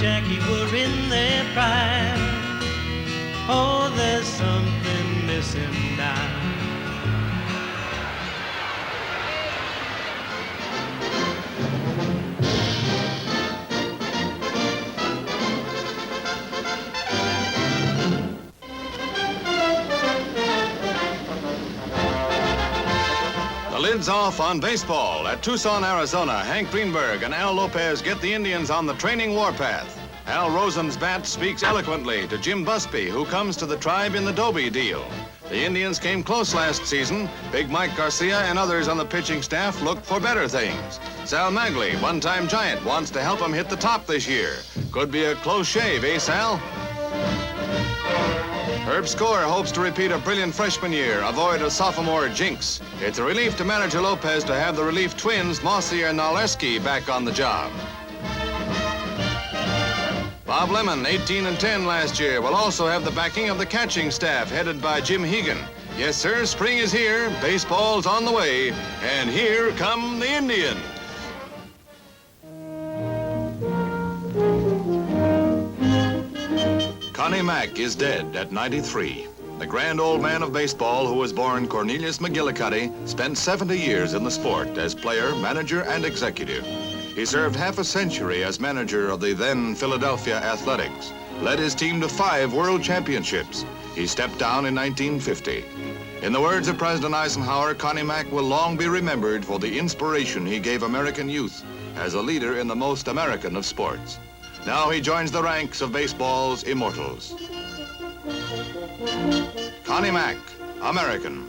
Jackie were in their prime. Oh, there's something missing now. Lid's off on baseball. At Tucson, Arizona, Hank Greenberg and Al Lopez get the Indians on the training warpath. Al Rosen's bat speaks eloquently to Jim Busby, who comes to the tribe in the Dobie deal. The Indians came close last season. Big Mike Garcia and others on the pitching staff look for better things. Sal Magley, one-time Giant, wants to help him hit the top this year. Could be a close shave, eh, Sal? Herb Score hopes to repeat a brilliant freshman year, avoid a sophomore jinx. It's a relief to manager Lopez to have the relief twins, Mossy and Naleski, back on the job. Bob Lemon, 18-10 last year, will also have the backing of the catching staff headed by Jim Hegan. Yes, sir, spring is here, baseball's on the way, and here come the Indians. Connie Mack is dead at 93. The grand old man of baseball who was born Cornelius McGillicuddy spent 70 years in the sport as player, manager, and executive. He served half a century as manager of the then Philadelphia Athletics, led his team to 5 world championships. He stepped down in 1950. In the words of President Eisenhower, Connie Mack will long be remembered for the inspiration he gave American youth as a leader in the most American of sports. Now he joins the ranks of baseball's immortals. Connie Mack, American.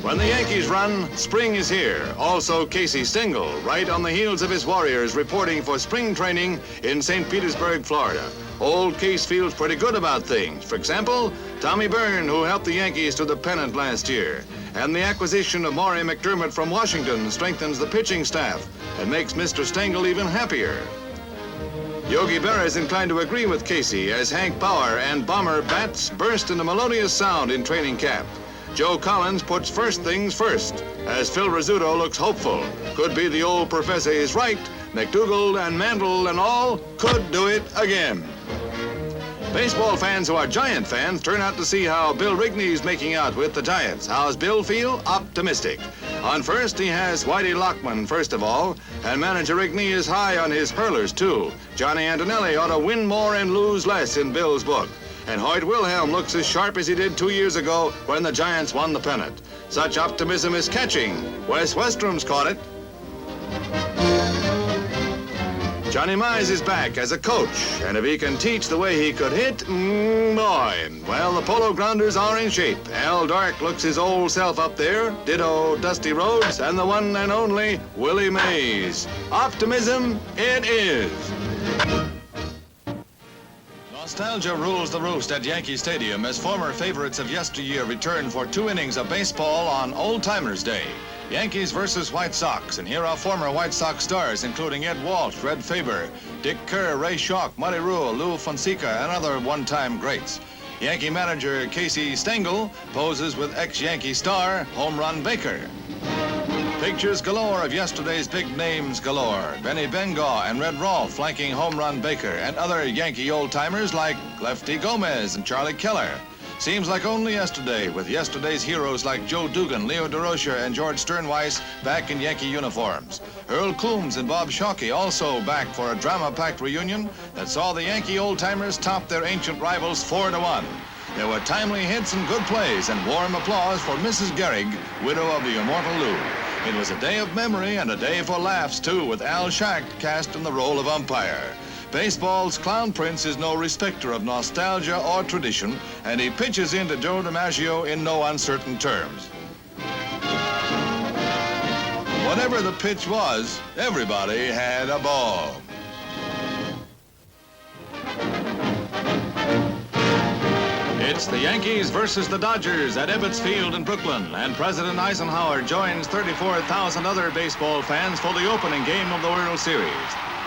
When the Yankees run, spring is here. Also Casey Stengel, right on the heels of his Warriors, reporting for spring training in St. Petersburg, Florida. Old Case feels pretty good about things. For example, Tommy Byrne, who helped the Yankees to the pennant last year. And the acquisition of Maury McDermott from Washington strengthens the pitching staff and makes Mr. Stengel even happier. Yogi Berra is inclined to agree with Casey as Hank Bauer and Bomber bats burst into melodious sound in training camp. Joe Collins puts first things first as Phil Rizzuto looks hopeful. Could be the old professor is right. McDougal and Mantle and all could do it again. Baseball fans who are Giant fans turn out to see how Bill Rigney's making out with the Giants. How's Bill feel? Optimistic. On first, he has Whitey Lockman, first of all, and manager Rigney is high on his hurlers, too. Johnny Antonelli ought to win more and lose less in Bill's book. And Hoyt Wilhelm looks as sharp as he did 2 years ago when the Giants won the pennant. Such optimism is catching. Wes Westrum's caught it. Johnny Mize is back as a coach, and if he can teach the way he could hit, boy. Well, the Polo Grounders are in shape. Al Dark looks his old self up there, ditto Dusty Rhodes, and the one and only Willie Mays. Optimism it is. Nostalgia rules the roost at Yankee Stadium as former favorites of yesteryear return for 2 innings of baseball on Old Timers Day. Yankees versus White Sox, and here are former White Sox stars, including Ed Walsh, Red Faber, Dick Kerr, Ray Schalk, Muddy Rule, Lou Fonseca, and other one-time greats. Yankee manager Casey Stengel poses with ex-Yankee star Home Run Baker. Pictures galore of yesterday's big names galore. Benny Bengaw and Red Rolfe flanking Home Run Baker, and other Yankee old-timers like Lefty Gomez and Charlie Keller. Seems like only yesterday, with yesterday's heroes like Joe Dugan, Leo DeRocher, and George Sternweiss back in Yankee uniforms. Earl Coombs and Bob Shockey also back for a drama-packed reunion that saw the Yankee old-timers top their ancient rivals 4-1. There were timely hits and good plays and warm applause for Mrs. Gehrig, widow of the immortal Lou. It was a day of memory and a day for laughs, too, with Al Schacht cast in the role of umpire. Baseball's Clown Prince is no respecter of nostalgia or tradition, and he pitches into Joe DiMaggio in no uncertain terms. Whatever the pitch was, everybody had a ball. It's the Yankees versus the Dodgers at Ebbets Field in Brooklyn, and President Eisenhower joins 34,000 other baseball fans for the opening game of the World Series.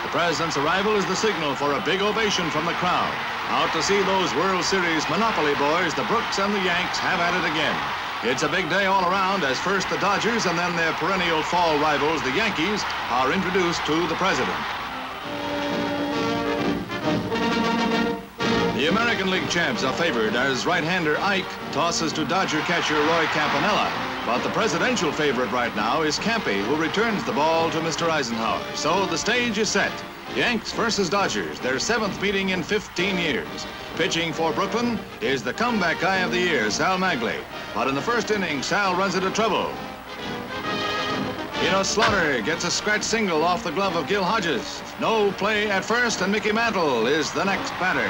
The president's arrival is the signal for a big ovation from the crowd. Out to see those World Series Monopoly boys, the Brooks and the Yanks, have at it again. It's a big day all around as first the Dodgers and then their perennial fall rivals, the Yankees, are introduced to the president. The American League champs are favored as right-hander Ike tosses to Dodger catcher Roy Campanella. But the presidential favorite right now is Campy, who returns the ball to Mr. Eisenhower. So the stage is set. Yanks versus Dodgers, their 7th meeting in 15 years. Pitching for Brooklyn is the comeback guy of the year, Sal Magley. But in the first inning, Sal runs into trouble. Slaughter gets a scratch single off the glove of Gil Hodges. No play at first, and Mickey Mantle is the next batter.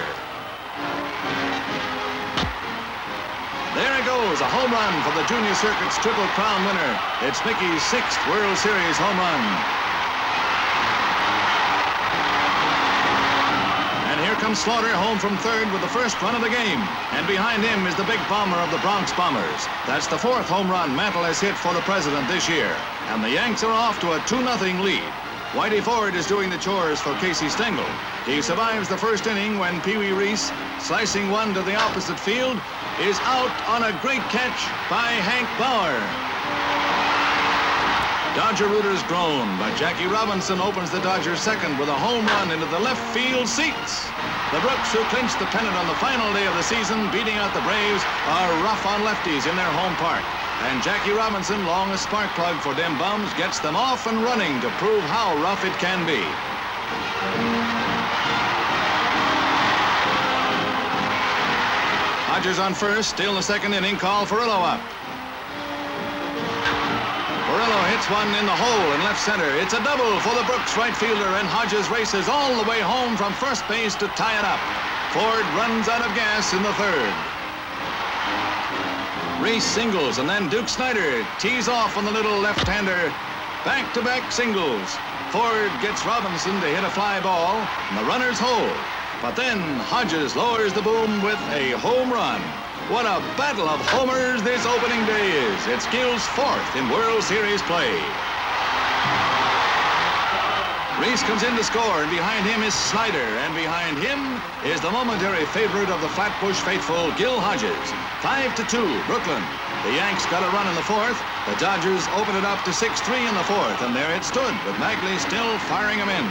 There it goes, a home run for the Junior Circuit's Triple Crown winner. It's Mickey's 6th World Series home run. And here comes Slaughter home from third with the first run of the game. And behind him is the big bomber of the Bronx Bombers. That's the 4th home run Mantle has hit for the president this year. And the Yanks are off to a 2-0 lead. Whitey Ford is doing the chores for Casey Stengel. He survives the first inning when Pee Wee Reese, slicing one to the opposite field, is out on a great catch by Hank Bauer. Dodger rooters groan, but Jackie Robinson opens the Dodgers' second with a home run into the left field seats. The Brooks, who clinched the pennant on the final day of the season, beating out the Braves, are rough on lefties in their home park. And Jackie Robinson, long a spark plug for them bums, gets them off and running to prove how rough it can be. Hodges on first, still in the second inning, call Furillo up. Furillo hits one in the hole in left center. It's a double for the Brooks right fielder, and Hodges races all the way home from first base to tie it up. Ford runs out of gas in the third. Reese singles, and then Duke Snider tees off on the little left-hander. Back-to-back singles. Ford gets Robinson to hit a fly ball, and the runners hold. But then Hodges lowers the boom with a home run. What a battle of homers this opening day is. It's Gil's 4th in World Series play. Reese comes in to score, and behind him is Snider, and behind him is the momentary favorite of the Flatbush faithful, Gil Hodges. 5-2, Brooklyn. The Yanks got a run in the 4th. The Dodgers opened it up to 6-3 in the 4th, and there it stood, with Magley still firing them in.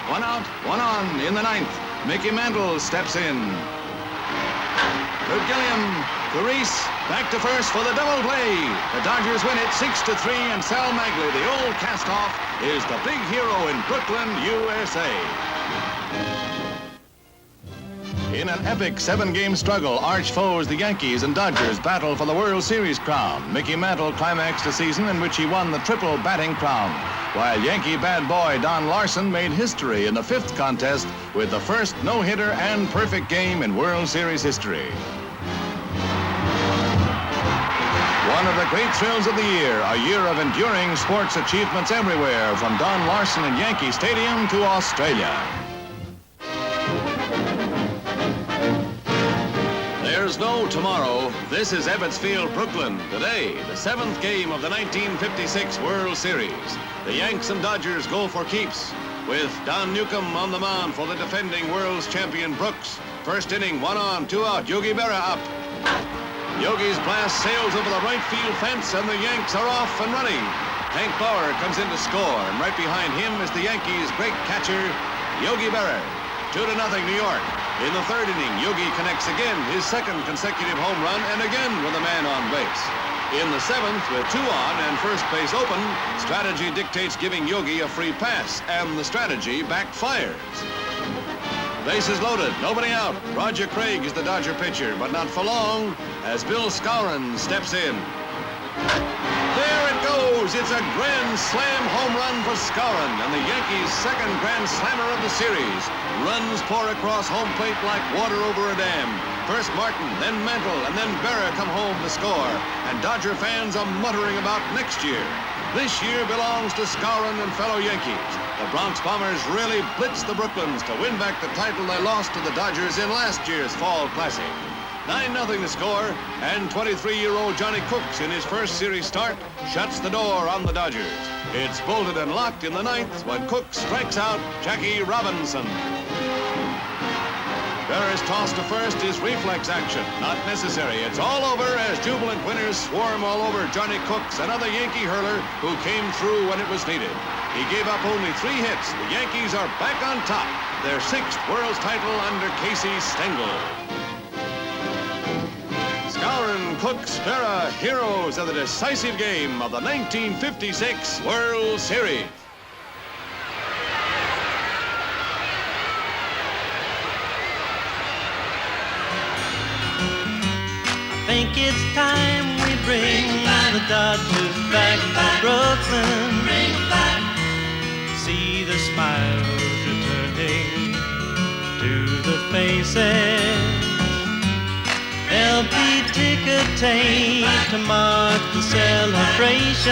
1 out, 1 on in the 9th. Mickey Mantle steps in. To Gilliam, to Reese, back to first for the double play. The Dodgers win it 6-3, and Sal Magley, the old cast-off, is the big hero in Brooklyn, USA. In an epic 7-game struggle, arch foes the Yankees and Dodgers battle for the World Series crown. Mickey Mantle climaxed a season in which he won the triple batting crown, while Yankee bad boy Don Larson made history in the 5th contest with the first no-hitter and perfect game in World Series history. One of the great thrills of the year, a year of enduring sports achievements everywhere, from Don Larson in Yankee Stadium to Australia. There's no tomorrow. This is Ebbets Field, Brooklyn. Today, the 7th game of the 1956 World Series. The Yanks and Dodgers go for keeps, with Don Newcomb on the mound for the defending world's champion Brooks. First inning, 1 on, 2 out. Yogi Berra up. Yogi's blast sails over the right field fence, and the Yanks are off and running. Hank Bauer comes in to score, and right behind him is the Yankees' great catcher, Yogi Berra. 2-0 New York. In the 3rd inning, Yogi connects again, his 2nd consecutive home run, and again with a man on base. In the 7th, with 2 on and first base open, strategy dictates giving Yogi a free pass, and the strategy backfires. Bases loaded, nobody out. Roger Craig is the Dodger pitcher, but not for long, as Bill Skowron steps in. There it goes. It's a grand slam home run for Skowron, and the Yankees' 2nd grand slammer of the series. Runs pour across home plate like water over a dam. First Martin, then Mantle, and then Berra come home to score, and Dodger fans are muttering about next year. This year belongs to Skowron and fellow Yankees. The Bronx Bombers really blitzed the Brooklyns to win back the title they lost to the Dodgers in last year's Fall Classic. 9-0 to score, and 23-year-old Johnny Cooks, in his first series start, shuts the door on the Dodgers. It's bolted and locked in the 9th when Cooks strikes out Jackie Robinson. Berra's toss to first is reflex action, not necessary. It's all over as jubilant winners swarm all over Johnny Cooks, another Yankee hurler who came through when it was needed. He gave up only 3 hits. The Yankees are back on top, their 6th world's title under Casey Stengel. and Cooks, Vera, heroes of the decisive game of the 1956 World Series. I think it's time we bring the Dodgers back to Brooklyn. Bring them back. See the smiles returning to the faces. There'll be ticker tape to mark the celebration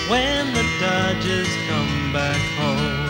when the Dodgers come back home.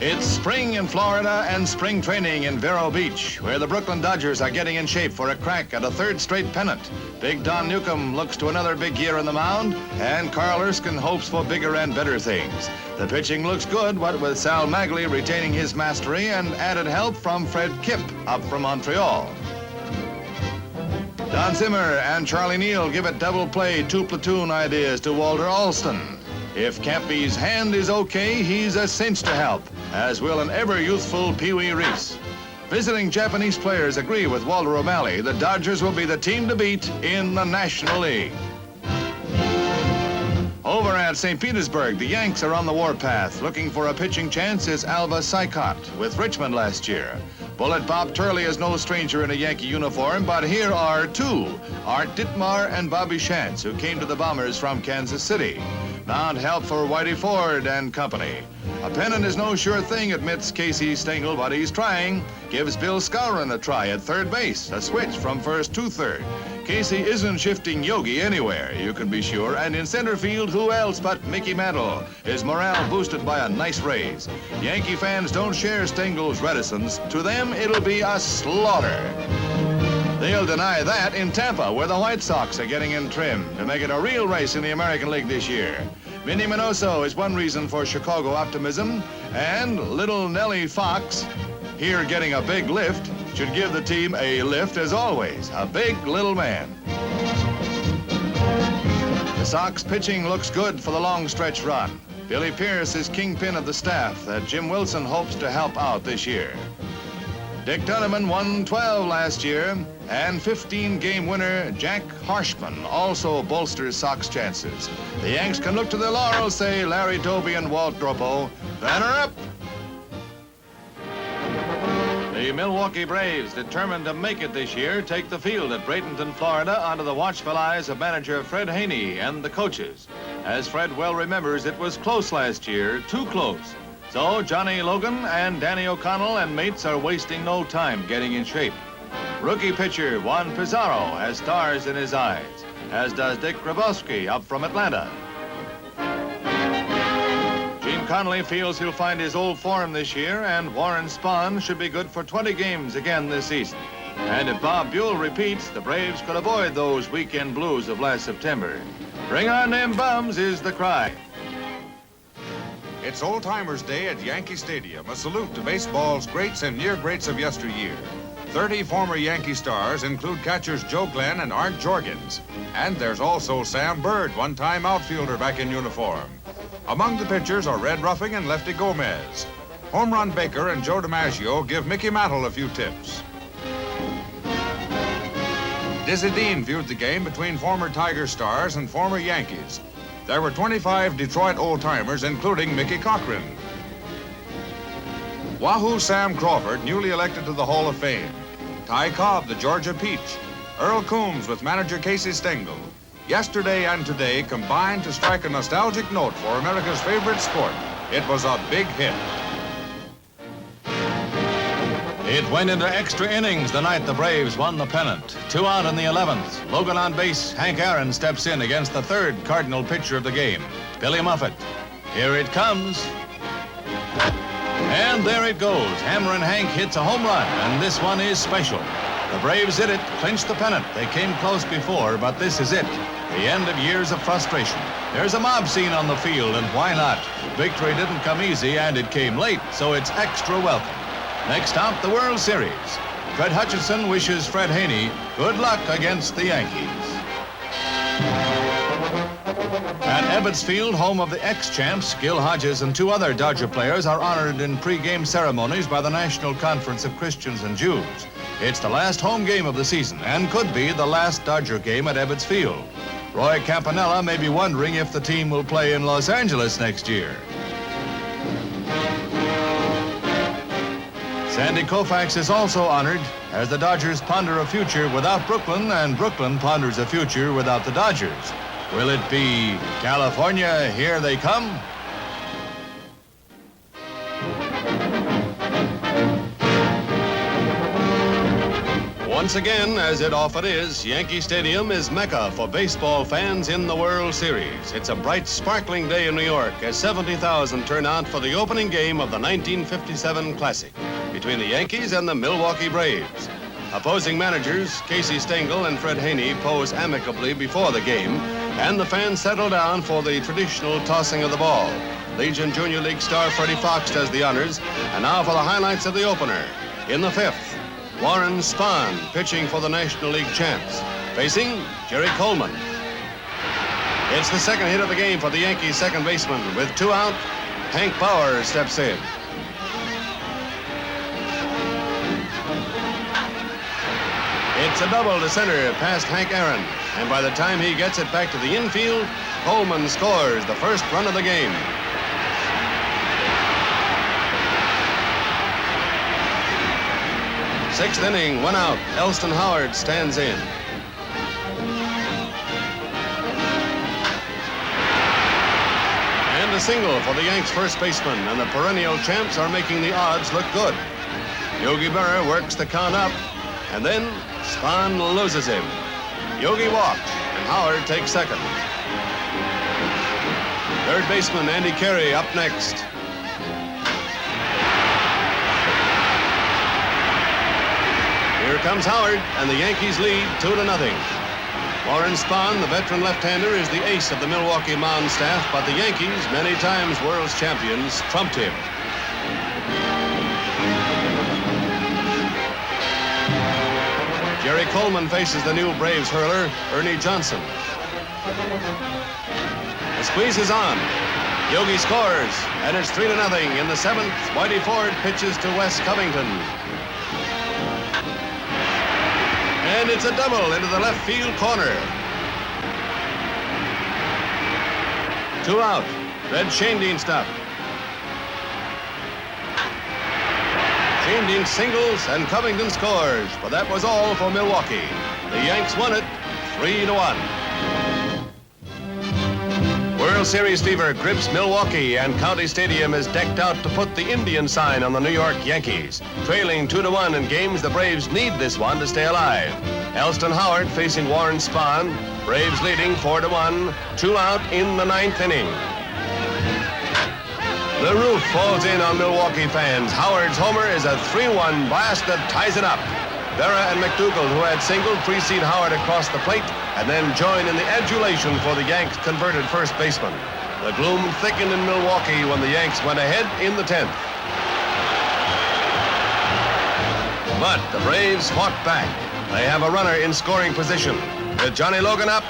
It's spring in Florida and spring training in Vero Beach, where the Brooklyn Dodgers are getting in shape for a crack at a third straight pennant. Big Don Newcomb looks to another big year on the mound, and Carl Erskine hopes for bigger and better things. The pitching looks good, what with Sal Magley retaining his mastery and added help from Fred Kipp up from Montreal. Don Zimmer and Charlie Neal give it double play, two platoon ideas to Walter Alston. If Campy's hand is okay, he's a cinch to help, as will an ever-youthful Pee Wee Reese. Visiting Japanese players agree with Walter O'Malley. The Dodgers will be the team to beat in the National League. Over at St. Petersburg, the Yanks are on the warpath. Looking for a pitching chance is Alva Sykot with Richmond last year. Bullet Bob Turley is no stranger in a Yankee uniform, but here are two, Art Ditmar and Bobby Shantz, who came to the Bombers from Kansas City. Not help for Whitey Ford and company. A pennant is no sure thing, admits Casey Stengel, but he's trying. Gives Bill Skowron a try at third base, a switch from first to third. Casey isn't shifting Yogi anywhere, you can be sure, and in center field, who else but Mickey Mantle? His morale boosted by a nice raise. Yankee fans don't share Stengel's reticence. To them, it'll be a slaughter. They'll deny that in Tampa, where the White Sox are getting in trim to make it a real race in the American League this year. Minnie Minoso is one reason for Chicago optimism, and little Nellie Fox, here getting a big lift, should give the team a lift as always, a big little man. The Sox pitching looks good for the long stretch run. Billy Pierce is kingpin of the staff that Jim Wilson hopes to help out this year. Dick Dunneman won 12 last year, and 15-game winner Jack Harshman also bolsters Sox chances. The Yanks can look to their laurels, say Larry Doby and Walt Dropo. Banner up! The Milwaukee Braves, determined to make it this year, take the field at Bradenton, Florida, under the watchful eyes of manager Fred Haney and the coaches. As Fred well remembers, it was close last year, too close. So Johnny Logan and Danny O'Connell and mates are wasting no time getting in shape. Rookie pitcher Juan Pizarro has stars in his eyes, as does Dick Grabowski up from Atlanta. Gene Conley feels he'll find his old form this year, and Warren Spahn should be good for 20 games again this season. And if Bob Buell repeats, the Braves could avoid those weekend blues of last September. Bring on them bums is the cry. It's Old Timers Day at Yankee Stadium, a salute to baseball's greats and near greats of yesteryear. 30 former Yankee stars include catchers Joe Glenn and Art Jorgens. And there's also Sam Bird, one-time outfielder back in uniform. Among the pitchers are Red Ruffing and Lefty Gomez. Home Run Baker and Joe DiMaggio give Mickey Mantle a few tips. Dizzy Dean viewed the game between former Tiger stars and former Yankees. There were 25 Detroit old-timers, including Mickey Cochran. Wahoo Sam Crawford, newly elected to the Hall of Fame. Ty Cobb, the Georgia Peach. Earl Coombs with manager Casey Stengel. Yesterday and today combined to strike a nostalgic note for America's favorite sport. It was a big hit. It went into extra innings the night the Braves won the pennant. 2 out in the 11th. Logan on base. Hank Aaron steps in against the third Cardinal pitcher of the game, Billy Muffet. Here it comes. And there it goes. Hammer and Hank hits a home run, and this one is special. The Braves did it, clinched the pennant. They came close before, but this is it. The end of years of frustration. There's a mob scene on the field, and why not? Victory didn't come easy, and it came late, so it's extra welcome. Next stop, the World Series. Fred Hutchinson wishes Fred Haney good luck against the Yankees. Ebbets Field, home of the ex-champs, Gil Hodges and 2 other Dodger players are honored in pre-game ceremonies by the National Conference of Christians and Jews. It's the last home game of the season and could be the last Dodger game at Ebbets Field. Roy Campanella may be wondering if the team will play in Los Angeles next year. Sandy Koufax is also honored as the Dodgers ponder a future without Brooklyn and Brooklyn ponders a future without the Dodgers. Will it be California, here they come? Once again, as it often is, Yankee Stadium is Mecca for baseball fans in the World Series. It's a bright, sparkling day in New York as 70,000 turn out for the opening game of the 1957 Classic between the Yankees and the Milwaukee Braves. Opposing managers Casey Stengel and Fred Haney pose amicably before the game, and the fans settle down for the traditional tossing of the ball. Legion Junior League star Freddie Fox does the honors, and now for the highlights of the opener. In the 5th, Warren Spahn pitching for the National League champs, facing Jerry Coleman. It's the second hit of the game for the Yankees second baseman. With 2 out, Hank Bauer steps in. It's a double to center past Hank Aaron, and by the time he gets it back to the infield, Coleman scores the first run of the game. Sixth inning, 1 out. Elston Howard stands in. And a single for the Yanks first baseman, and the perennial champs are making the odds look good. Yogi Berra works the count up, and then Spahn loses him. Yogi walks, and Howard takes second. Third baseman Andy Carey up next. Here comes Howard, and the Yankees lead 2-0. Warren Spahn, the veteran left-hander, is the ace of the Milwaukee mound staff, but the Yankees, many times world's champions, trumped him. Jerry Coleman faces the new Braves hurler, Ernie Johnson. The squeeze is on. Yogi scores, and it's 3-0. In the 7th, Whitey Ford pitches to Wes Covington. And it's a double into the left field corner. 2 out. Red Schoendienst stop. Schoendienst singles and Covington scores, but that was all for Milwaukee. The Yanks won it 3-1. World Series fever grips Milwaukee, and County Stadium is decked out to put the Indian sign on the New York Yankees. Trailing 2-1 in games, the Braves need this one to stay alive. Elston Howard facing Warren Spahn. Braves leading 4-1, 2 out in the 9th inning. The roof falls in on Milwaukee fans. Howard's homer is a 3-1 blast that ties it up. Berra and McDougal, who had singled, precede Howard across the plate and then join in the adulation for the Yanks' converted first baseman. The gloom thickened in Milwaukee when the Yanks went ahead in the 10th. But the Braves fought back. They have a runner in scoring position. With Johnny Logan up,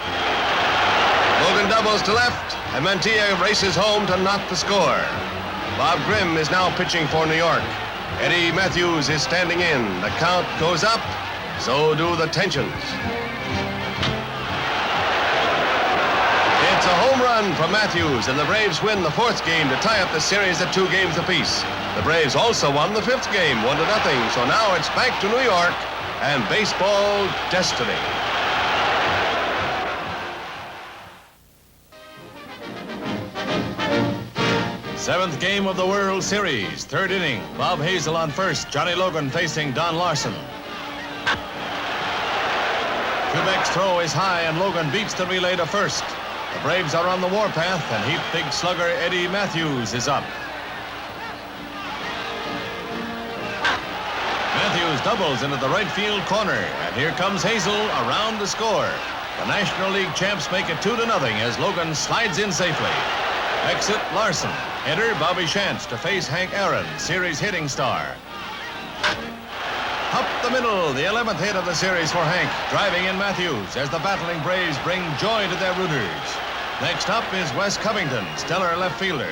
Logan doubles to left, and Mantilla races home to knot the score. Bob Grimm is now pitching for New York. Eddie Matthews is standing in. The count goes up, so do the tensions. It's a home run from Matthews, and the Braves win the 4th game to tie up the series at 2 games apiece. The Braves also won the 5th game, 1-0, so now it's back to New York and baseball destiny. Seventh game of the World Series, 3rd inning. Bob Hazel on first, Johnny Logan facing Don Larson. Quebec's throw is high, and Logan beats the relay to first. The Braves are on the warpath, and Heat big slugger Eddie Matthews is up. Matthews doubles into the right field corner, and here comes Hazel around to score. The National League champs make it 2-0 as Logan slides in safely. Exit Larson. Enter Bobby Shantz to face Hank Aaron, series hitting star. Up the middle, the 11th hit of the series for Hank, driving in Matthews as the battling Braves bring joy to their rooters. Next up is Wes Covington, stellar left fielder.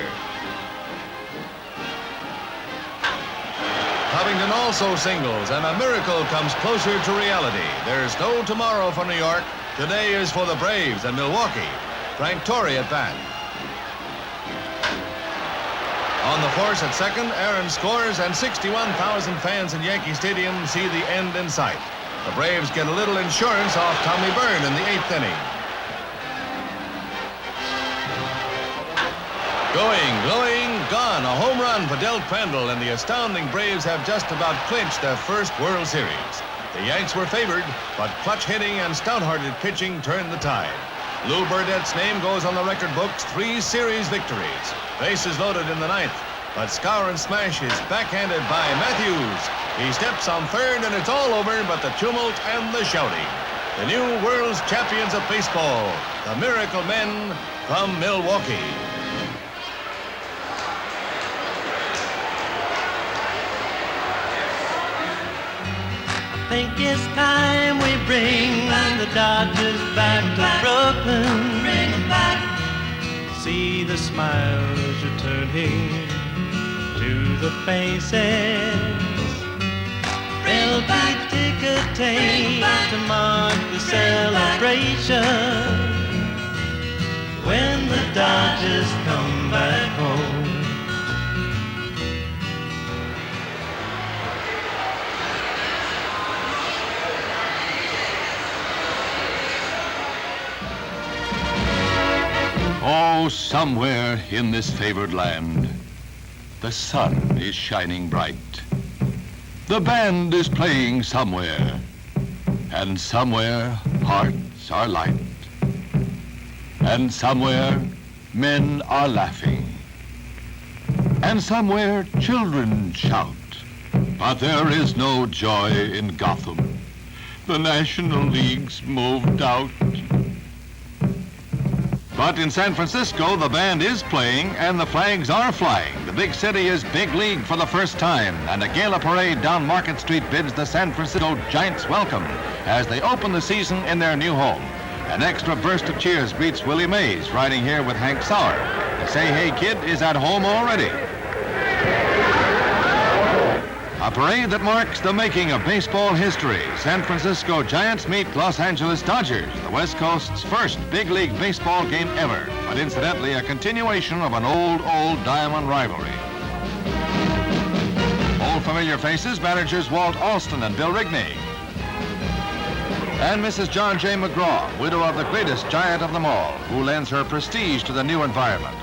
Covington also singles, and a miracle comes closer to reality. There's no tomorrow for New York. Today is for the Braves and Milwaukee. Frank Torrey at bat. On the force at second, Aaron scores, and 61,000 fans in Yankee Stadium see the end in sight. The Braves get a little insurance off Tommy Byrne in the 8th inning. Going, gone. A home run for Del Crandall, and the astounding Braves have just about clinched their first World Series. The Yanks were favored, but clutch hitting and stout-hearted pitching turned the tide. Lou Burdett's name goes on the record books, 3 series victories. Bases loaded in the 9th, but Scour and Smash is backhanded by Matthews. He steps on third, and it's all over but the tumult and the shouting. The new world's champions of baseball, the Miracle Men from Milwaukee. I think it's time we bring the Dodgers back to Brooklyn. Bring them back. See the smiles returning to the faces. There'll be ticker tape to mark the celebration when the Dodgers come back home. Oh, somewhere in this favored land, the sun is shining bright. The band is playing somewhere, and somewhere hearts are light. And somewhere men are laughing, and somewhere children shout. But there is no joy in Gotham. The National League's moved out. But in San Francisco, the band is playing and the flags are flying. The big city is big league for the first time, and a gala parade down Market Street bids the San Francisco Giants welcome as they open the season in their new home. An extra burst of cheers greets Willie Mays riding here with Hank Sauer. The Say Hey Kid is at home already. A parade that marks the making of baseball history. San Francisco Giants meet Los Angeles Dodgers, the West Coast's first big league baseball game ever, but incidentally a continuation of an old diamond rivalry. Old familiar faces, managers Walt Alston and Bill Rigney. And Mrs. John J. McGraw, widow of the greatest Giant of them all, who lends her prestige to the new environment.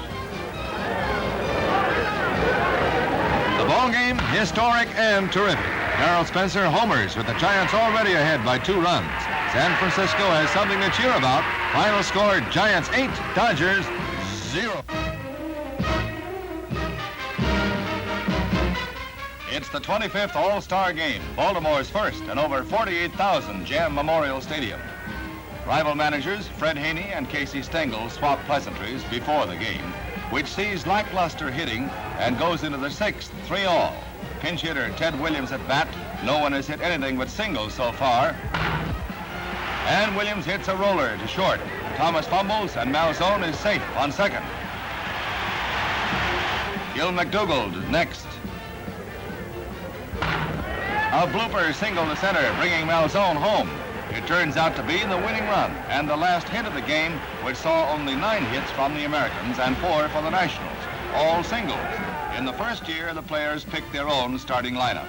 Ball game, historic and terrific. Darrell Spencer homers with the Giants already ahead by 2 runs. San Francisco has something to cheer about. Final score, Giants 8, Dodgers 0. It's the 25th All-Star Game, Baltimore's first, and over 48,000 Jam Memorial Stadium. Rival managers Fred Haney and Casey Stengel swap pleasantries before the game, which sees lackluster hitting and goes into the 6th, 3-all. Pinch hitter Ted Williams at bat. No one has hit anything but singles so far. And Williams hits a roller to short. Thomas fumbles, and Malzone is safe on second. Gil McDougald next. A blooper single to center, bringing Malzone home. It turns out to be the winning run and the last hit of the game, which saw only 9 hits from the Americans and 4 for the Nationals, all singles. In the first year, the players picked their own starting lineups.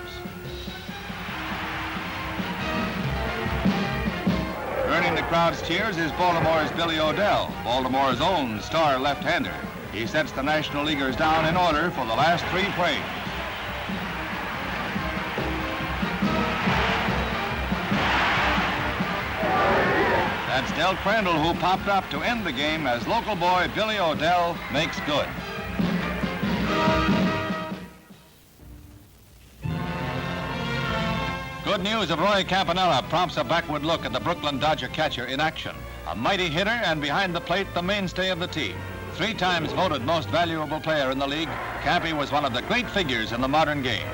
Earning the crowd's cheers is Baltimore's Billy O'Dell, Baltimore's own star left-hander. He sets the National Leaguers down in order for the last 3 frames. That's Del Crandall, who popped up to end the game as local boy Billy O'Dell makes good. Good news of Roy Campanella prompts a backward look at the Brooklyn Dodger catcher in action. A mighty hitter and behind the plate, the mainstay of the team. 3 times voted most valuable player in the league, Campy was one of the great figures in the modern game.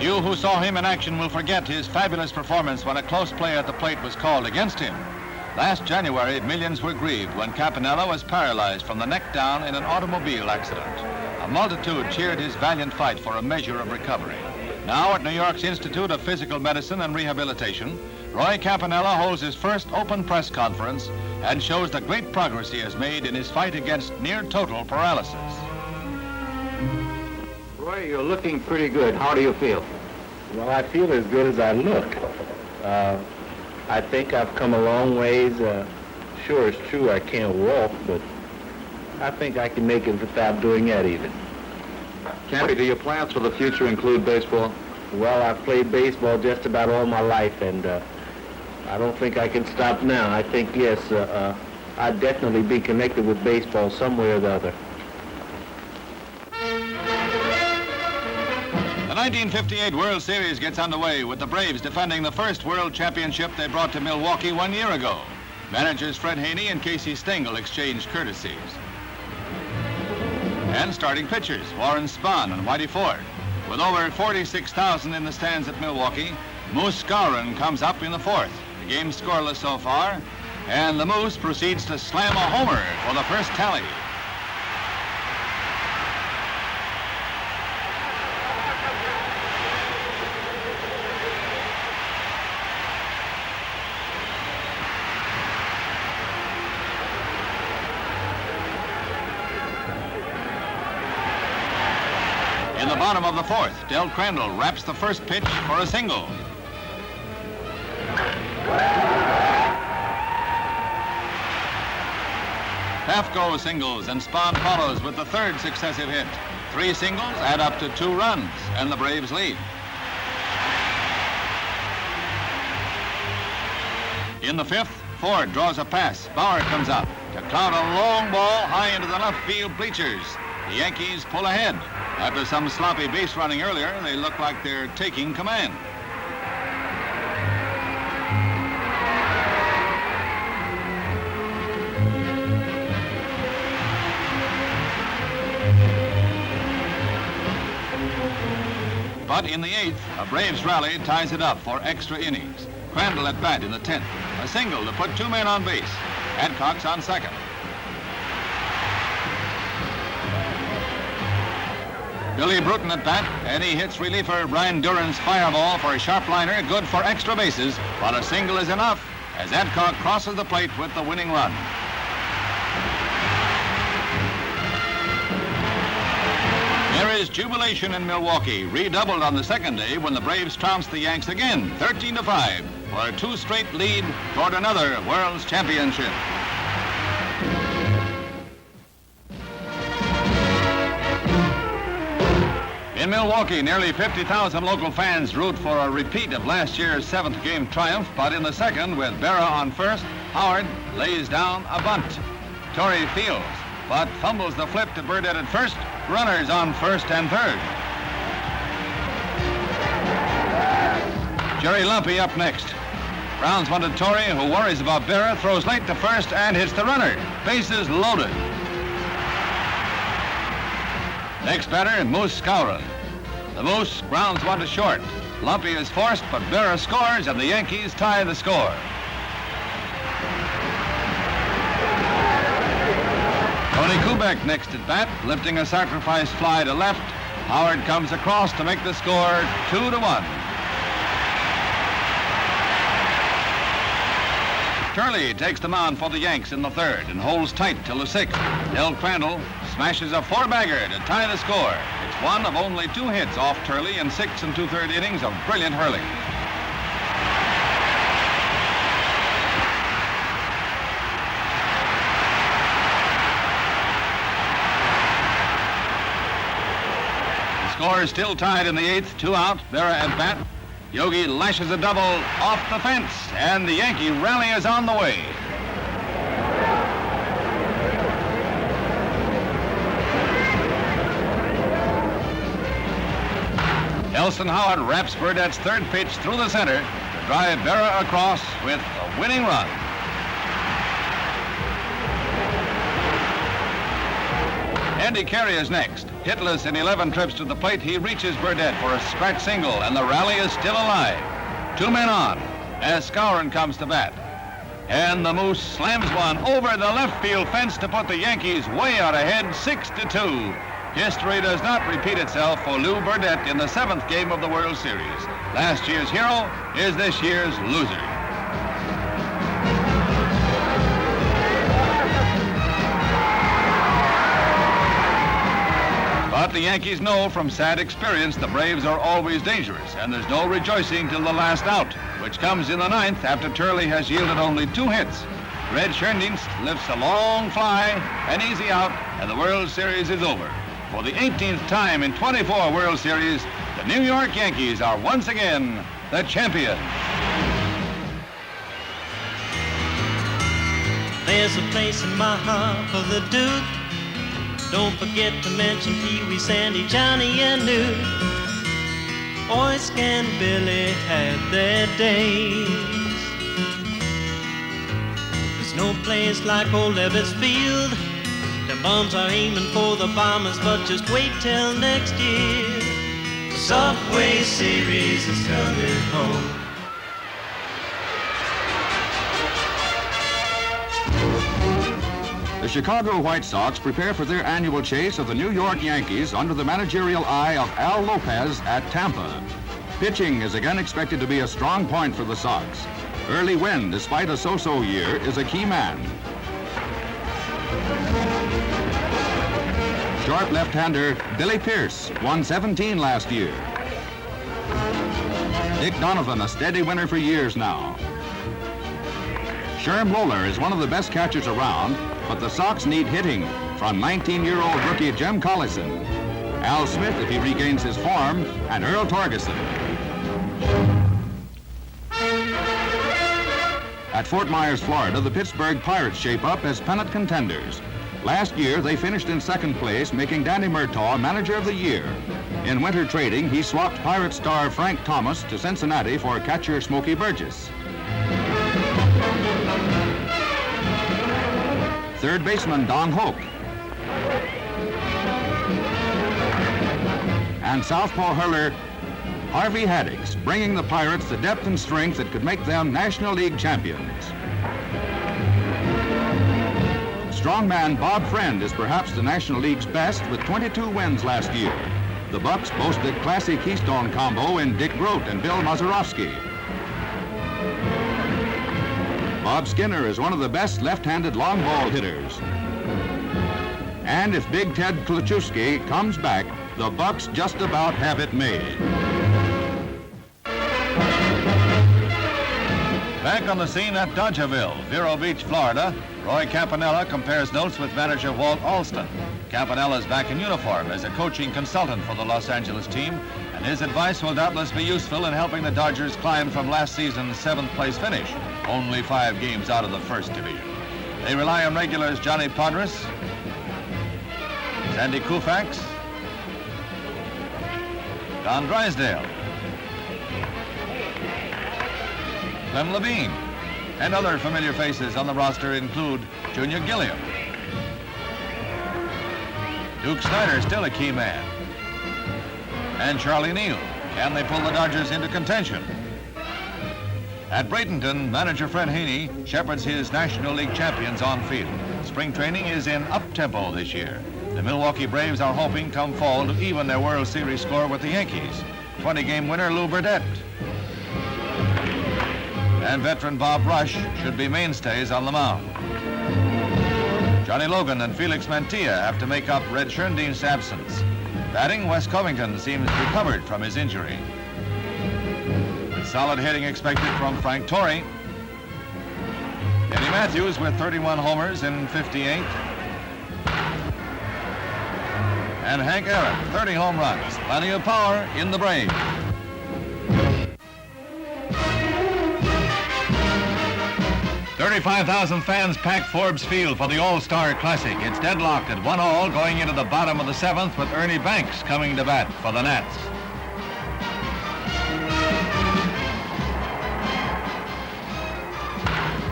You who saw him in action will forget his fabulous performance when a close play at the plate was called against him. Last January, millions were grieved when Campanella was paralyzed from the neck down in an automobile accident. A multitude cheered his valiant fight for a measure of recovery. Now at New York's Institute of Physical Medicine and Rehabilitation, Roy Campanella holds his first open press conference and shows the great progress he has made in his fight against near-total paralysis. Roy, you're looking pretty good. How do you feel? Well, I feel as good as I look. I think I've come a long ways. Sure, it's true I can't walk, but I think I can make it without doing that even. Campy, do your plans for the future include baseball? Well, I've played baseball just about all my life, and I don't think I can stop now. I think, yes, I'd definitely be connected with baseball some way or the other. The 1958 World Series gets underway with the Braves defending the first World Championship they brought to Milwaukee 1 year ago. Managers Fred Haney and Casey Stengel exchanged courtesies. And starting pitchers, Warren Spahn and Whitey Ford. With over 46,000 in the stands at Milwaukee, Moose Skowron comes up in the fourth. The game's scoreless so far, and the Moose proceeds to slam a homer for the first tally. In the bottom of the fourth, Del Crandall wraps the first pitch for a single. Pafko singles and Spahn follows with the third successive hit. 3 singles add up to 2 runs, and the Braves lead. In the fifth, Ford draws a pass. Bauer comes up to cloud a long ball high into the left field bleachers. The Yankees pull ahead. After some sloppy base running earlier, they look like they're taking command. But in the 8th, a Braves rally ties it up for extra innings. Crandall at bat in the 10th. A single to put 2 men on base. Adcock's on second. Billy Bruton at bat, and he hits reliever Brian Duran's fireball for a sharp liner, good for extra bases, but a single is enough as Adcock crosses the plate with the winning run. There is jubilation in Milwaukee, redoubled on the second day when the Braves trounced the Yanks again, 13-5, for a 2 straight lead toward another World's Championship. In Milwaukee, nearly 50,000 local fans root for a repeat of last year's 7th game triumph, but in the second, with Berra on first, Howard lays down a bunt. Torrey fields, but fumbles the flip to Burdett at first, runners on first and third. Jerry Lumpy up next. Browns one to Torrey, who worries about Berra, throws late to first and hits the runner. Bases loaded. Next batter, Moose Skowron. The Moose grounds one to short. Lumpy is forced, but Berra scores, and the Yankees tie the score. Tony Kubek next at bat, lifting a sacrifice fly to left. Howard comes across to make the score 2-1. Turley takes the mound for the Yanks in the third and holds tight till the 6th. Del Crandall smashes a 4-bagger to tie the score. It's one of only 2 hits off Turley in 6 2/3 innings of brilliant hurling. The score is still tied in the 8th, 2 out, Berra at bat. Yogi lashes a double off the fence, and the Yankee rally is on the way. Nelson Howard wraps Burdett's third pitch through the center to drive Berra across with a winning run. Andy Carey is next. Hitless in 11 trips to the plate, he reaches Burdett for a scratch single, and the rally is still alive. 2 men on as Skowron comes to bat. And the Moose slams one over the left field fence to put the Yankees way out ahead, 6-2. History does not repeat itself for Lou Burdett in the 7th game of the World Series. Last year's hero is this year's loser. But the Yankees know from sad experience the Braves are always dangerous, and there's no rejoicing till the last out, which comes in the 9th after Turley has yielded only 2 hits. Red Schoendienst lifts a long fly, an easy out, and the World Series is over. For the 18th time in 24 World Series, the New York Yankees are once again the champions. There's a place in my heart for the Duke. Don't forget to mention Pee-wee, Sandy, Johnny, and Nuke. Oisk and Billy had their days. There's no place like old Ebbets Field. The bombs are aiming for the Bombers, but just wait till next year. The Subway Series is coming home. The Chicago White Sox prepare for their annual chase of the New York Yankees under the managerial eye of Al Lopez at Tampa. Pitching is again expected to be a strong point for the Sox. Early Wynn, despite a so-so year, is a key man. Sharp left-hander Billy Pierce won 17 last year. Dick Donovan, a steady winner for years now. Sherm Lawler is one of the best catchers around, but the Sox need hitting from 19-year-old rookie Jim Collison, Al Smith if he regains his form, and Earl Torgeson. At Fort Myers, Florida, the Pittsburgh Pirates shape up as pennant contenders. Last year, they finished in 2nd place, making Danny Murtaugh Manager of the Year. In winter trading, he swapped Pirate star Frank Thomas to Cincinnati for catcher Smokey Burgess. 3rd baseman Don Hoke. And southpaw hurler Harvey Haddix, bringing the Pirates the depth and strength that could make them National League champions. Strongman Bob Friend is perhaps the National League's best with 22 wins last year. The Bucks boasted classy Keystone combo in Dick Groat and Bill Mazeroski. Bob Skinner is one of the best left-handed long ball hitters. And if Big Ted Kluchowski comes back, the Bucks just about have it made. Back on the scene at Dodgerville, Vero Beach, Florida, Roy Campanella compares notes with manager Walt Alston. Campanella is back in uniform as a coaching consultant for the Los Angeles team, and his advice will doubtless be useful in helping the Dodgers climb from last season's 7th place finish, only 5 games out of the 1st division. They rely on regulars Johnny Podres, Sandy Koufax, Don Drysdale, Clem Levine, and other familiar faces on the roster include Junior Gilliam. Duke Snyder, still a key man. And Charlie Neal. Can they pull the Dodgers into contention? At Bradenton, manager Fred Haney shepherds his National League champions on field. Spring training is in up-tempo this year. The Milwaukee Braves are hoping come fall to even their World Series score with the Yankees. 20-game winner Lou Burdett and veteran Bob Rush should be mainstays on the mound. Johnny Logan and Felix Mantilla have to make up Red Schoendienst's absence. Batting, Wes Covington seems recovered from his injury. With solid hitting expected from Frank Torrey. Eddie Matthews with 31 homers in 58. And Hank Aaron, 30 home runs. Plenty of power in the Braves. $35,000 fans pack Forbes Field for the All-Star Classic. It's deadlocked at 1-1 going into the bottom of the 7th with Ernie Banks coming to bat for the Nats.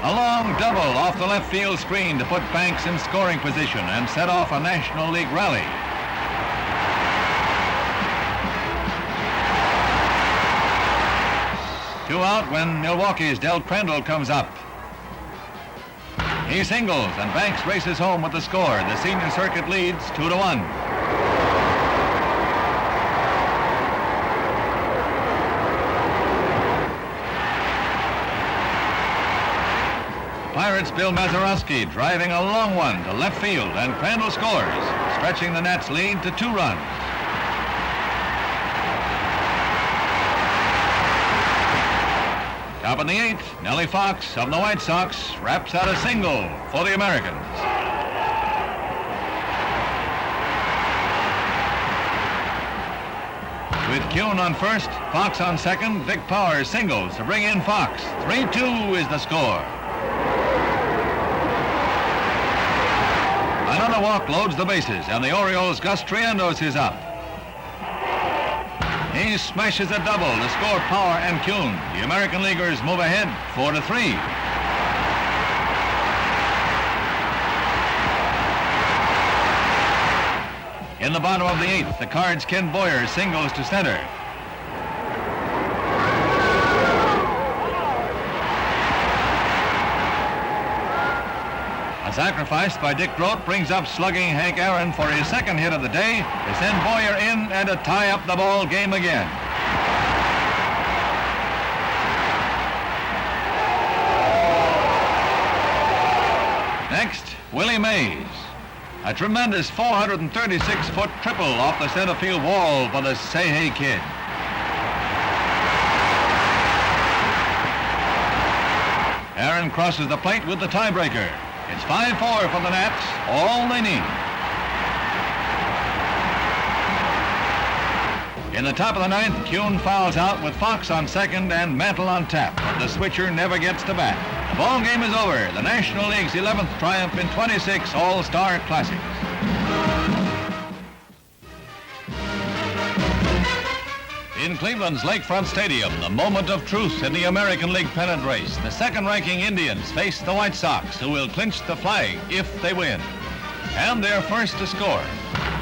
A long double off the left field screen to put Banks in scoring position and set off a National League rally. Two out when Milwaukee's Del Crandall comes up. He singles, and Banks races home with the score. The senior circuit leads 2-1. Pirates' Bill Mazeroski driving a long one to left field, and Crandall scores, stretching the Nats' lead to 2 runs. Top in the 8th, Nellie Fox of the White Sox wraps out a single for the Americans. With Kuhn on first, Fox on second, Vic Powers singles to bring in Fox. 3-2 is the score. Another walk loads the bases, and the Orioles' Gus Triendos is up. He smashes a double to score Power and Kuhn. The American Leaguers move ahead 4-3. In the bottom of the 8th, the Cards' Ken Boyer singles to center. A sacrifice by Dick Grote brings up slugging Hank Aaron for his second hit of the day to send Boyer in and to tie up the ball game again. Next, Willie Mays. A tremendous 436-foot triple off the center field wall for the Say Hey Kid. Aaron crosses the plate with the tiebreaker. It's 5-4 for the Nats, all they need. In the top of the 9th, Kuhn fouls out with Fox on second and Mantle on tap, but the switcher never gets to bat. The ball game is over. The National League's 11th triumph in 26 All-Star Classics. In Cleveland's Lakefront Stadium, the moment of truth in the American League pennant race. The second-ranking Indians face the White Sox, who will clinch the flag if they win. And they're first to score.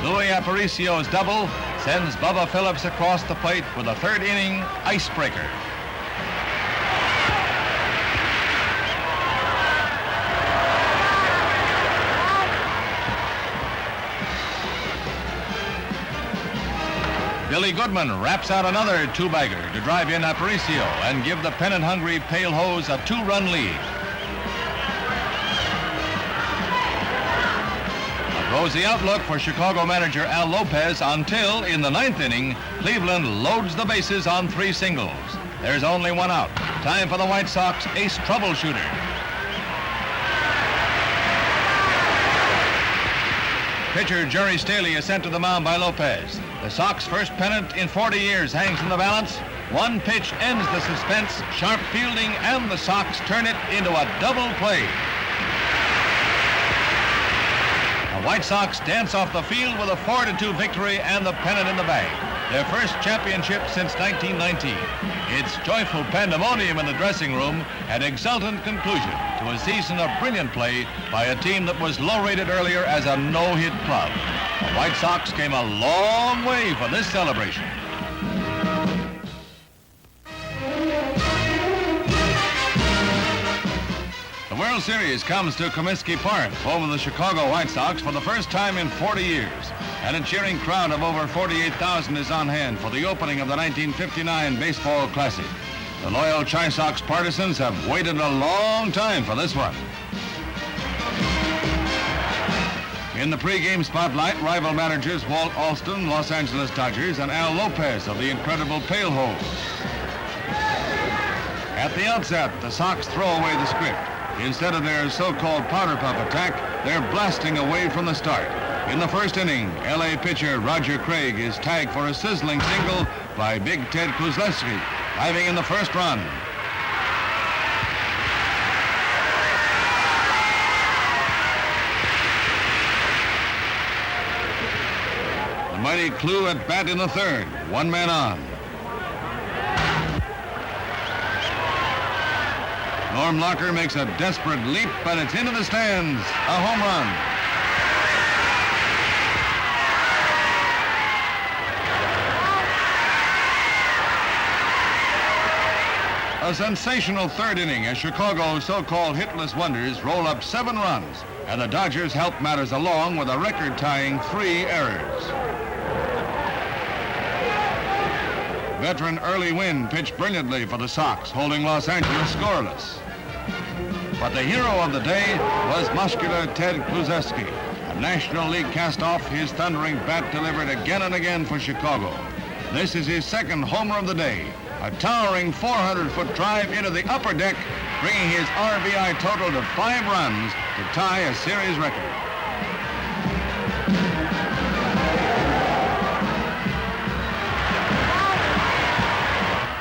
Louis Aparicio's double sends Bubba Phillips across the plate with a third-inning icebreaker. Billy Goodman wraps out another two-bagger to drive in Aparicio and give the pennant-hungry Pale Hose a 2-run lead. A rosy outlook for Chicago manager Al Lopez until, in the 9th inning, Cleveland loads the bases on 3 singles. There's only 1 out. Time for the White Sox ace troubleshooter. Pitcher Jerry Staley is sent to the mound by Lopez. The Sox' first pennant in 40 years hangs in the balance. One pitch ends the suspense, sharp fielding, and the Sox turn it into a double play. The White Sox dance off the field with a 4-2 victory and the pennant in the bag. Their first championship since 1919. It's joyful pandemonium in the dressing room, an exultant conclusion to a season of brilliant play by a team that was low-rated earlier as a no-hit club. The White Sox came a long way for this celebration. The World Series comes to Comiskey Park, home of the Chicago White Sox, for the first time in 40 years. And a cheering crowd of over 48,000 is on hand for the opening of the 1959 Baseball Classic. The loyal Chi Sox partisans have waited a long time for this one. In the pregame spotlight, rival managers Walt Alston, Los Angeles Dodgers, and Al Lopez of the incredible Pale Hose. At the outset, the Sox throw away the script. Instead of their so-called powder puff attack, they're blasting away from the start. In the first inning, L.A. pitcher Roger Craig is tagged for a sizzling single by Big Ted Kozlowski, driving in the first run. The mighty Clue at bat in the third, 1 man on. Norm Locker makes a desperate leap, but it's into the stands. A home run. A sensational third inning as Chicago's so-called hitless wonders roll up 7 runs, and the Dodgers help matters along with a record-tying 3 errors. Veteran Early Wynn pitched brilliantly for the Sox, holding Los Angeles scoreless. But the hero of the day was muscular Ted Kluszewski. A National League cast-off, his thundering bat delivered again and again for Chicago. This is his 2nd homer of the day. A towering 400-foot drive into the upper deck, bringing his RBI total to 5 runs to tie a series record.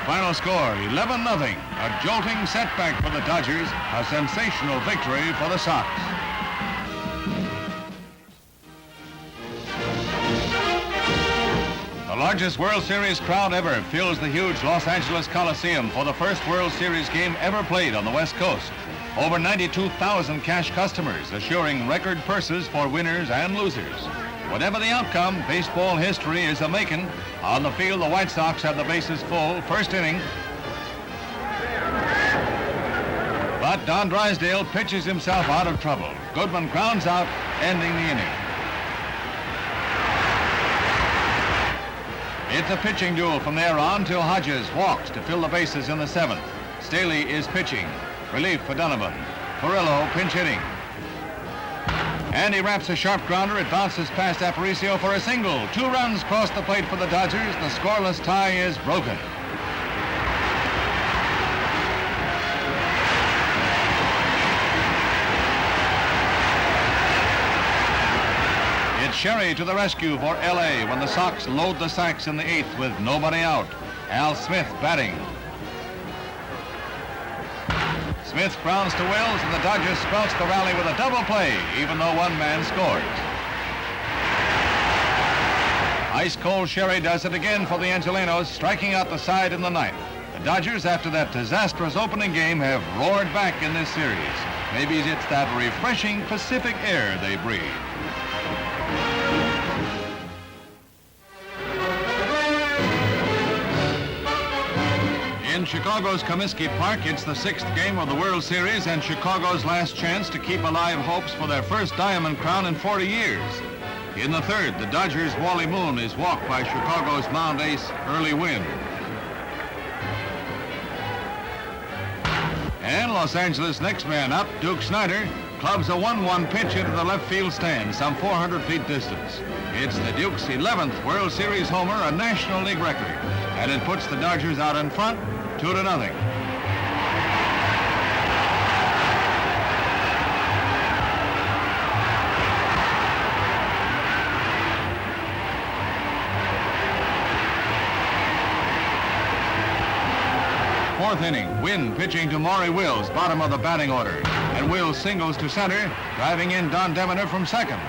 Final score, 11-0. A jolting setback for the Dodgers, a sensational victory for the Sox. The largest World Series crowd ever fills the huge Los Angeles Coliseum for the first World Series game ever played on the West Coast. Over 92,000 cash customers, assuring record purses for winners and losers. Whatever the outcome, baseball history is a-making. On the field, the White Sox have the bases full, first inning. But Don Drysdale pitches himself out of trouble. Goodman grounds out, ending the inning. It's a pitching duel from there on till Hodges walks to fill the bases in the 7th. Staley is pitching. Relief for Donovan. Perillo pinch hitting. And he wraps a sharp grounder. It bounces past Aparicio for a single. 2 runs cross the plate for the Dodgers. The scoreless tie is broken. It's Sherry to the rescue for L.A. when the Sox load the sacks in the 8th with nobody out. Al Smith batting. Smith grounds to Wills, and the Dodgers sprouts the rally with a double play, even though 1 man scores. Ice-cold Sherry does it again for the Angelenos, striking out the side in the 9th. The Dodgers, after that disastrous opening game, have roared back in this series. Maybe it's that refreshing Pacific air they breathe. In Chicago's Comiskey Park, it's the 6th game of the World Series and Chicago's last chance to keep alive hopes for their first Diamond Crown in 40 years. In the 3rd, the Dodgers' Wally Moon is walked by Chicago's mound ace, Early Wynn. And Los Angeles' next man up, Duke Snider, clubs a 1-1 pitch into the left field stand, some 400 feet distance. It's the Duke's 11th World Series homer, a National League record, and it puts the Dodgers out in front, 2-0. Fourth inning, Wynn pitching to Maury Wills, bottom of the batting order, and Wills singles to center, driving in Don Demeter from second.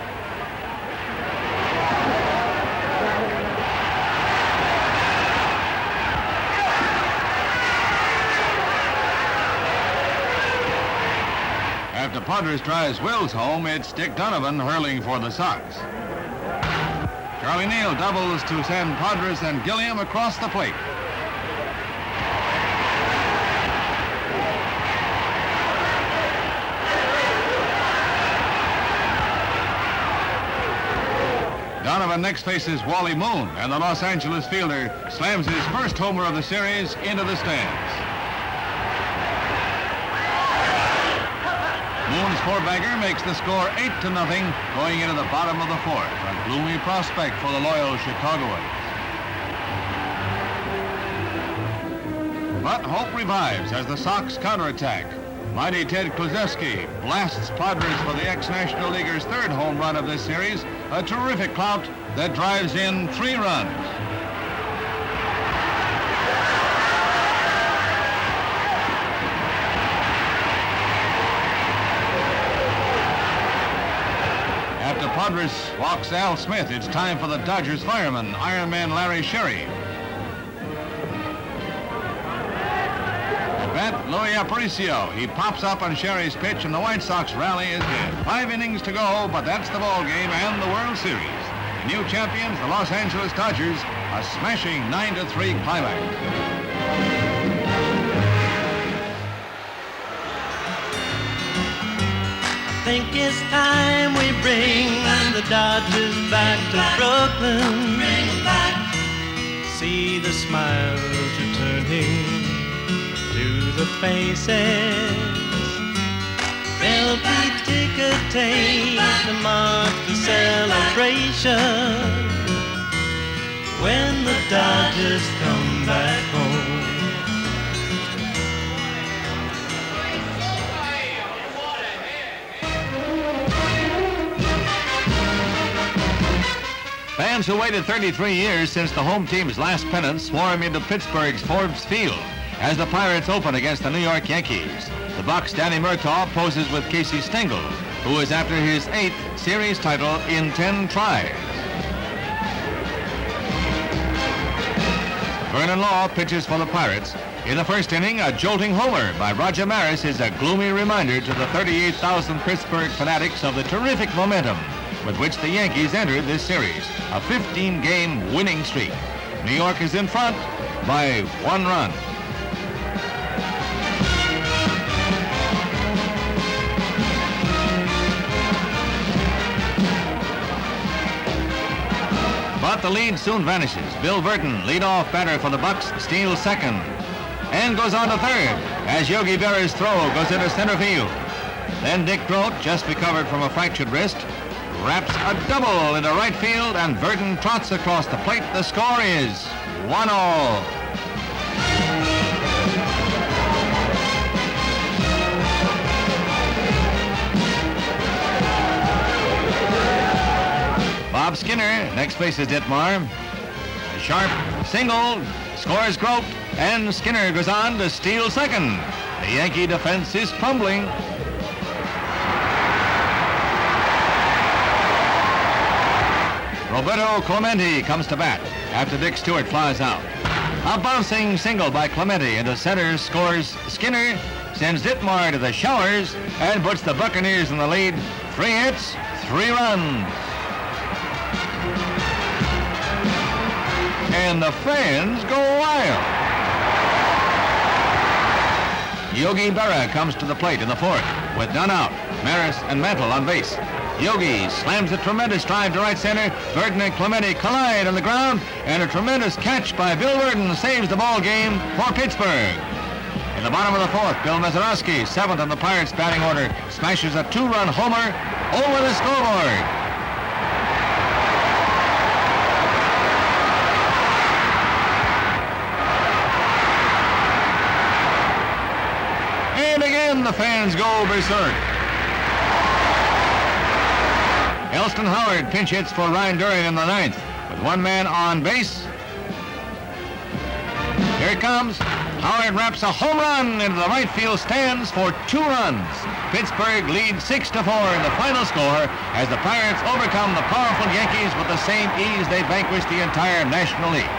After Padres drives Wills home, it's Dick Donovan hurling for the Sox. Charlie Neal doubles to send Padres and Gilliam across the plate. Donovan next faces Wally Moon, and the Los Angeles fielder slams his first homer of the series into the stands. Moon's 4-bagger makes the score 8-0 going into the bottom of the 4th. A gloomy prospect for the loyal Chicagoans. But hope revives as the Sox counterattack. Mighty Ted Kluszewski blasts Padres for the ex-National Leaguer's 3rd home run of this series. A terrific clout that drives in 3 runs. After Padres walks Al Smith, it's time for the Dodgers fireman, Ironman Larry Sherry. At bat, Louis Aparicio. He pops up on Sherry's pitch, and the White Sox rally is good. 5 innings to go, but that's the ball game and the World Series. The new champions, the Los Angeles Dodgers, a smashing 9-3 climax. I think it's time we bring the Dodgers back to Brooklyn. Bring them back. See the smiles returning to the faces. There'll be ticker tape to mark the celebration when the Dodgers come back home. Fans who waited 33 years since the home team's last pennant swarm into Pittsburgh's Forbes Field as the Pirates open against the New York Yankees. The Bucs' Danny Murtaugh poses with Casey Stengel, who is after his 8th series title in 10 tries. Vernon Law pitches for the Pirates. In the first inning, a jolting homer by Roger Maris is a gloomy reminder to the 38,000 Pittsburgh fanatics of the terrific momentum with which the Yankees entered this series, a 15-game winning streak. New York is in front by 1 run. But the lead soon vanishes. Bill Burton, leadoff batter for the Bucs, steals second and goes on to third as Yogi Berra's throw goes into center field. Then Dick Groat, just recovered from a fractured wrist, wraps a double into right field, and Burton trots across the plate. The score is 1-all. Bob Skinner next faces Ditmar. A sharp single scores Groat, and Skinner goes on to steal second. The Yankee defense is crumbling. Roberto Clemente comes to bat after Dick Stewart flies out. A bouncing single by Clemente into center scores Skinner, sends Ditmar to the showers, and puts the Buccaneers in the lead. 3 hits, 3 runs. And the fans go wild. Yogi Berra comes to the plate in the 4th with none out. Maris and Mantle on base. Yogi slams a tremendous drive to right center. Burton and Clemente collide on the ground, and a tremendous catch by Bill Burton saves the ball game for Pittsburgh. In the bottom of the 4th, Bill Mazeroski, 7th on the Pirates' batting order, smashes a 2-run homer over the scoreboard. And again, the fans go berserk. Elston Howard pinch hits for Ryan Duran in the 9th with 1 man on base. Here it comes. Howard wraps a home run into the right field stands for 2 runs. Pittsburgh leads 6-4 in the final score as the Pirates overcome the powerful Yankees with the same ease they vanquished the entire National League.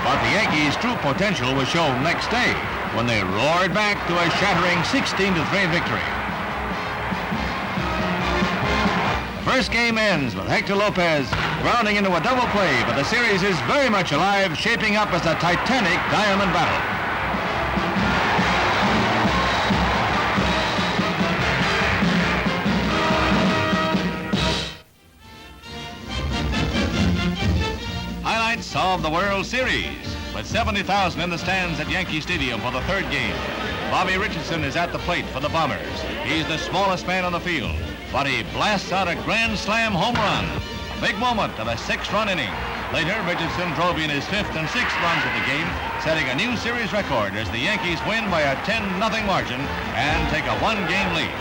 But the Yankees' true potential was shown next day when they roared back to a shattering 16-3 victory. First game ends with Hector Lopez grounding into a double play, but the series is very much alive, shaping up as a titanic diamond battle. Highlights of the World Series. With 70,000 in the stands at Yankee Stadium for the 3rd game. Bobby Richardson is at the plate for the Bombers. He's the smallest man on the field, but he blasts out a grand slam home run. A big moment of a 6-run inning. Later, Richardson drove in his 5th and 6th runs of the game, setting a new series record as the Yankees win by a 10-0 margin and take a 1-game lead.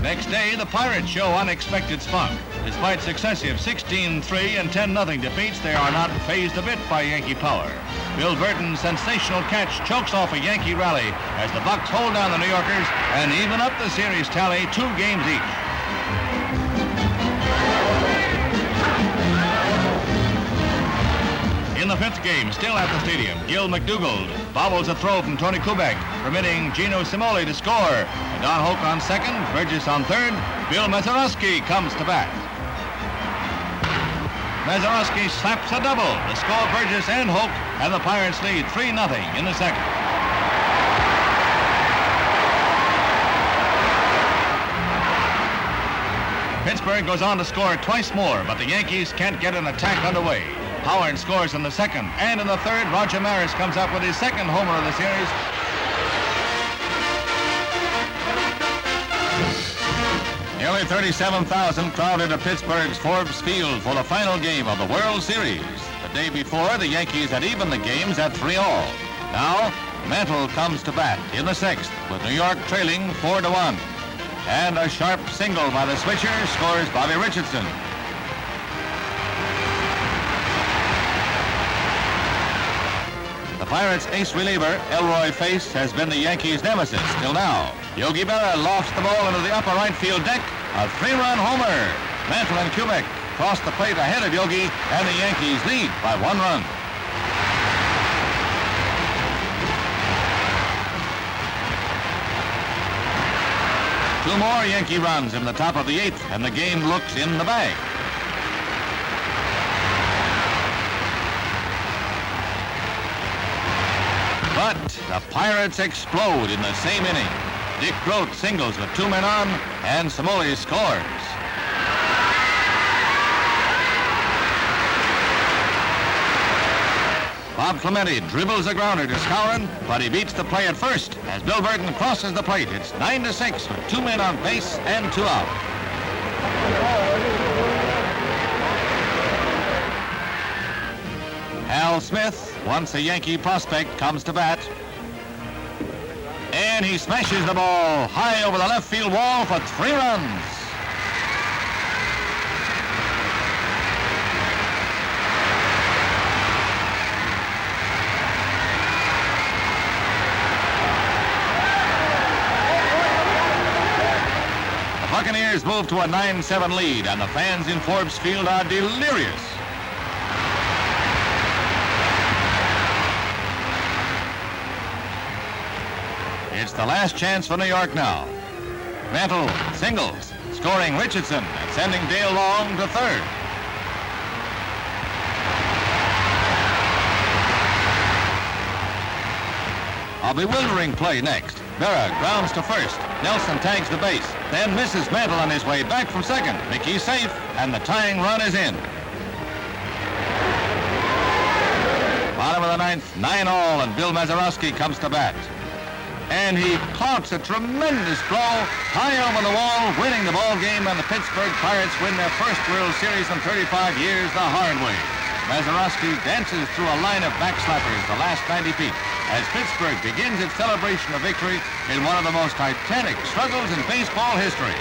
Next day, the Pirates show unexpected spunk. Despite successive 16-3 and 10-0 defeats, they are not fazed a bit by Yankee power. Bill Burton's sensational catch chokes off a Yankee rally as the Bucs hold down the New Yorkers and even up the series tally 2 games each. In the fifth game, still at the stadium, Gil McDougald bobbles a throw from Tony Kubek, permitting Gino Cimoli to score. And Don Hoke on second, Burgess on third. Bill Mazeroski comes to bat. Mazeroski slaps a double to score Burgess and Hoke, and the Pirates lead 3-0 in the second. Pittsburgh goes on to score twice more, but the Yankees can't get an attack underway. Howard scores in the second, and in the third, Roger Maris comes up with his second homer of the series. Nearly 37,000 crowded at Pittsburgh's Forbes Field for the final game of the World Series. The day before, the Yankees had evened the games at 3-all. Now, Mantle comes to bat in the sixth, with New York trailing 4-1. And a sharp single by the switcher scores Bobby Richardson. The Pirates' ace reliever, Elroy Face, has been the Yankees' nemesis till now. Yogi Berra lofts the ball into the upper right field deck. A 3-run homer. Mantle and Kubek cross the plate ahead of Yogi, and the Yankees lead by 1 run. Two more Yankee runs in the top of the eighth, and the game looks in the bag. But the Pirates explode in the same inning. Dick Groat singles with 2 men on, and Cimoli scores. Bob Clemente dribbles a grounder to Skowron, but he beats the play at first as Bill Burton crosses the plate. It's 9-6 with 2 men on base and 2 out. Hal Smith, once a Yankee prospect, comes to bat. And he smashes the ball high over the left field wall for 3 runs. The Buccaneers move to a 9-7 lead, and the fans in Forbes Field are delirious. It's the last chance for New York now. Mantle singles, scoring Richardson and sending Dale Long to third. A bewildering play next. Berra grounds to first. Nelson tags the base, then misses Mantle on his way back from second. Mickey's safe, and the tying run is in. Bottom of the ninth, 9-all, and Bill Mazeroski comes to bat. And he clocks a tremendous blow high over the wall, winning the ball game, and the Pittsburgh Pirates win their first World Series in 35 years the hard way. Mazeroski dances through a line of backslappers the last 90 feet as Pittsburgh begins its celebration of victory in one of the most titanic struggles in baseball history.